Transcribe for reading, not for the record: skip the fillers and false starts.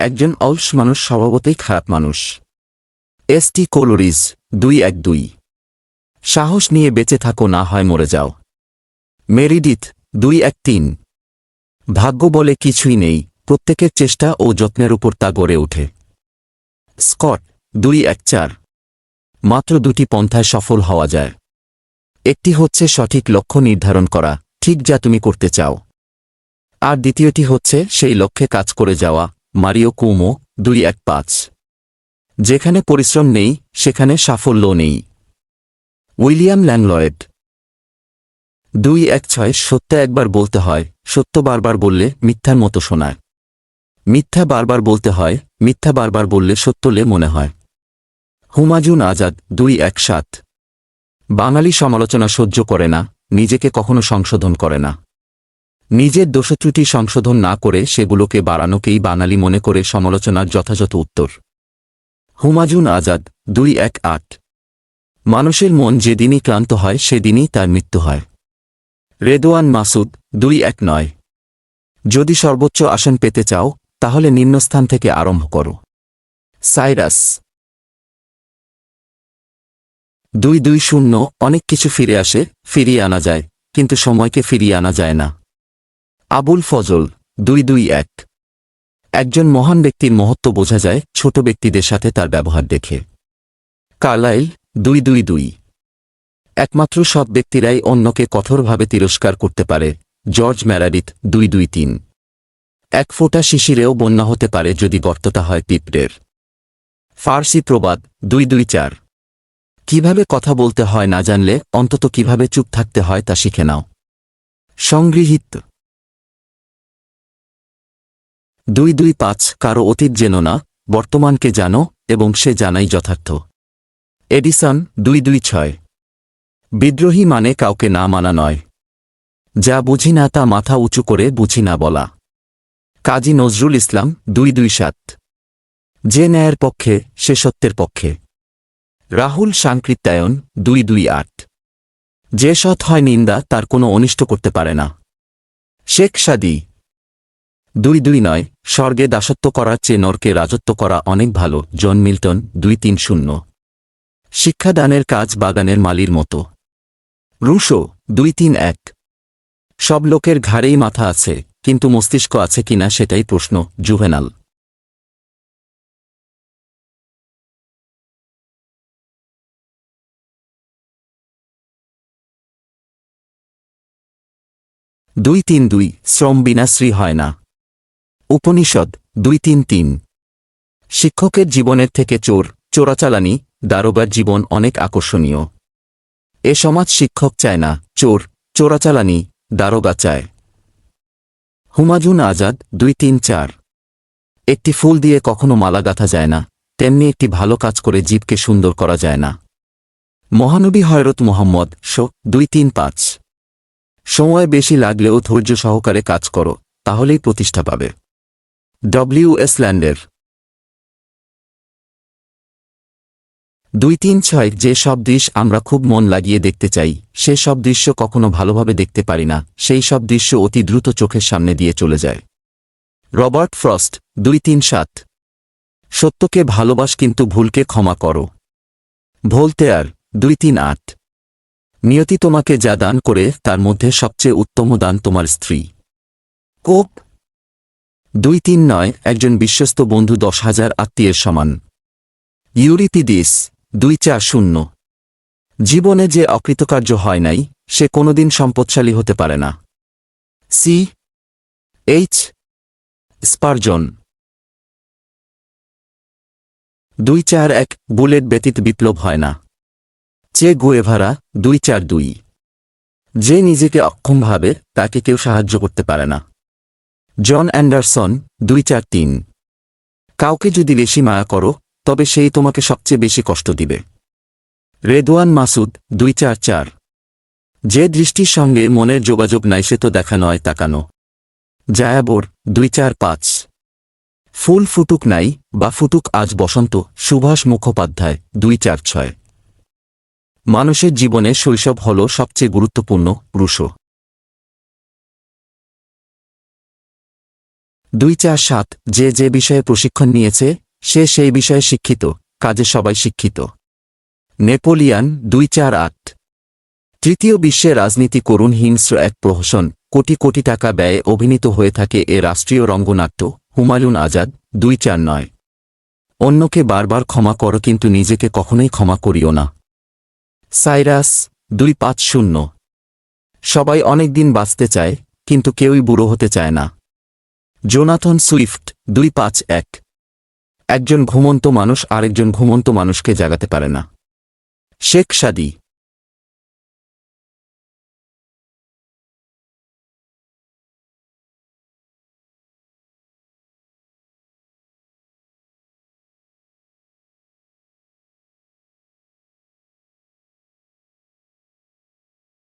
একজন অলস মানুষ স্বভাবতই খারাপ মানুষ। এসটি কোলোরিজ 212। সাহস নিয়ে বেঁচে থাকো, না হয় মরে যাও। মেরিডিথ 213। ভাগ্য বলে কিছুই নেই, প্রত্যেকের চেষ্টা ও যত্নের উপর তা গড়ে ওঠে। স্কট 214। মাত্র দুটি পন্থায় সফল হওয়া যায়। একটি হচ্ছে সঠিক লক্ষ্য নির্ধারণ করা, ঠিক যা তুমি করতে চাও, আর দ্বিতীয়টি হচ্ছে সেই লক্ষ্যে কাজ করে যাওয়া। মারিও কুমো 215। যেখানে পরিশ্রম নেই সেখানে সাফল্য নেই। উইলিয়াম ল্যাংলয়েড 216। সত্য একবার বলতে হয়, সত্য বারবার বললে মিথ্যার মতো শোনায়। মিথ্যা বারবার বলতে হয়, মিথ্যা বারবার বললে সত্যলে মনে হয়। হুমায়ুন আজাদ 217। বাঙালি সমালোচনা সহ্য করে না, নিজেকে কখনো সংশোধন করে না। নিজের দোষত্রুটি সংশোধন না করে সেগুলোকে বাড়ানোকেই বাঙালি মনে করে সমালোচনার যথাযথ উত্তর। হুমায়ুন আজাদ 218। মানুষের মন যেদিনই ক্লান্ত হয় সেদিনই তার মৃত্যু হয়। রেদওয়ান মাসুদ 219। যদি সর্বোচ্চ আসন পেতে চাও তাহলে নিম্নস্থান থেকে আরম্ভ করো। সাইরাস 220। অনেক কিছু ফিরে আসে, ফিরিয়ে আনা যায়, কিন্তু সময়কে ফিরিয়ে আনা যায় না। আবুল ফজল 221। একজন মহান ব্যক্তির মহত্ব বোঝা যায় ছোট ব্যক্তিদের সাথে তার ব্যবহার দেখে। কার্লাইল 222। একমাত্র সৎ ব্যক্তিরাই অন্যকে কঠোরভাবে তিরস্কার করতে পারে। জর্জ মেরাডিথ 223। এক ফোঁটা শিশিরেও বন্যা হতে পারে যদি গর্তটা হয় পিঁপড়ের। ফার্সি প্রবাদ 224। কিভাবে কথা বলতে হয় না জানলে অন্তত কিভাবে চুপ থাকতে হয় তা শিখে নাও। সংগৃহীত 225। কারো অতীত জেনো না, বর্তমানকে জানো এবং সে জানাই যথার্থ। এডিসন 226। বিদ্রোহী মানে কাউকে না মানা নয়, যা বুঝি না তা মাথা উঁচু করে বুঝি না বলা। কাজী নজরুল ইসলাম 227। যে ন্যায়ের পক্ষে সে সত্যের পক্ষে। রাহুল সাংকৃত্যায়ন 228। যে সৎ হয় নিন্দা তার কোনো অনিষ্ট করতে পারে না। শেখ সাদী 229। স্বর্গে দাসত্ব করার চেয়ে নরকে রাজত্ব করা অনেক ভালো। John Milton 230। শিক্ষাদানের কাজ বাগানের মালির মতো। রুশো 231। সব লোকের ঘাড়েই মাথা আছে, কিন্তু মস্তিষ্ক আছে কিনা সেটাই প্রশ্ন। জুভেনাল 232। শ্রম বিনা শ্রী হয় না। উপনিষদ 233। শিক্ষকের জীবনের থেকে চোরাচালানি দারোগার জীবন অনেক আকর্ষণীয়। এ সমাজ শিক্ষক চায় না, চোরাচালানি দারোগা চায়। হুমায়ুন আজাদ 234। একটি ফুল দিয়ে কখনো মালা গাঁথা যায় না, তেমনি একটি ভালো কাজ করে জীবকে সুন্দর করা যায় না। মহানবী হযরত মুহাম্মদ 235। সময় বেশি লাগলেও ধৈর্য সহকারে কাজ করো, তাহলেই প্রতিষ্ঠা পাবে। ডব্লিউ.এস. ল্যান্ডের 236। যে সব দৃশ্য আমরা খুব মন লাগিয়ে দেখতে চাই সে সব দৃশ্য কখনো ভালোভাবে দেখতে পারি না, সেই সব দৃশ্য অতি দ্রুত চোখের সামনে দিয়ে চলে যায়। Robert frost 237। সত্যকে ভালোবাস কিন্তু ভুলকে ক্ষমা করো। ভোল্তেয়ার 238। নিয়তি তোমাকে যা দান করে তার মধ্যে সবচেয়ে উত্তম দান তোমার স্ত্রী। কোপ 239। একজন বিশ্বস্ত বন্ধু 10,000 আত্মীয়ের সমান। ইউরিপিডিস 240। জীবনে যে অকৃতকার্য হয় নাই সে কোনোদিন সম্পদশালী হতে পারে না। C H স্পারজন 241। বুলেট ব্যতীত বিপ্লব হয় না। চে গুয়েভারা 242। যে নিজেকে অক্ষম ভাবে তাকে কেউ সাহায্য করতে পারে না। John Anderson 243। কাউকে যদি বেশি মায়া করো তবে সেই তোমাকে সবচেয়ে বেশি কষ্ট দিবে। রেদওয়ান মাসুদ 244। যে দৃষ্টির সঙ্গে মনের যোগাযোগ নাই সে তো দেখা নয় তাকানো। জায়াবোর 245। ফুল ফুটুক নাই বা ফুটুক আজ বসন্ত। সুভাষ মুখোপাধ্যায় 246। মানুষের জীবনে শৈশব হল সবচেয়ে গুরুত্বপূর্ণ। রুশো 247 যে যে বিষয়ে প্রশিক্ষণ নিয়েছে সে সেই বিষয়ে শিক্ষিত, কাজে সবাই শিক্ষিত। নেপোলিয়ান 248 তৃতীয় বিশ্বে রাজনীতি করুণ হিংস্র এক প্রহসন, কোটি কোটি টাকা ব্যয়ে অভিনীত হয়ে থাকে এ রাষ্ট্রীয় রঙ্গনাট্য। হুমায়ুন আজাদ 249 অন্যকে বারবার ক্ষমা করো কিন্তু নিজেকে কখনোই ক্ষমা করিও না। সাইরাস 250 সবাই অনেক দিন বাঁচতে চায় কিন্তু কেউই বুড়ো হতে চায় না। জোনাথন সুইফট 251 একজন ঘুমন্ত মানুষ আরেকজন ঘুমন্ত মানুষকে জাগাতে পারে না। শেখ সাদী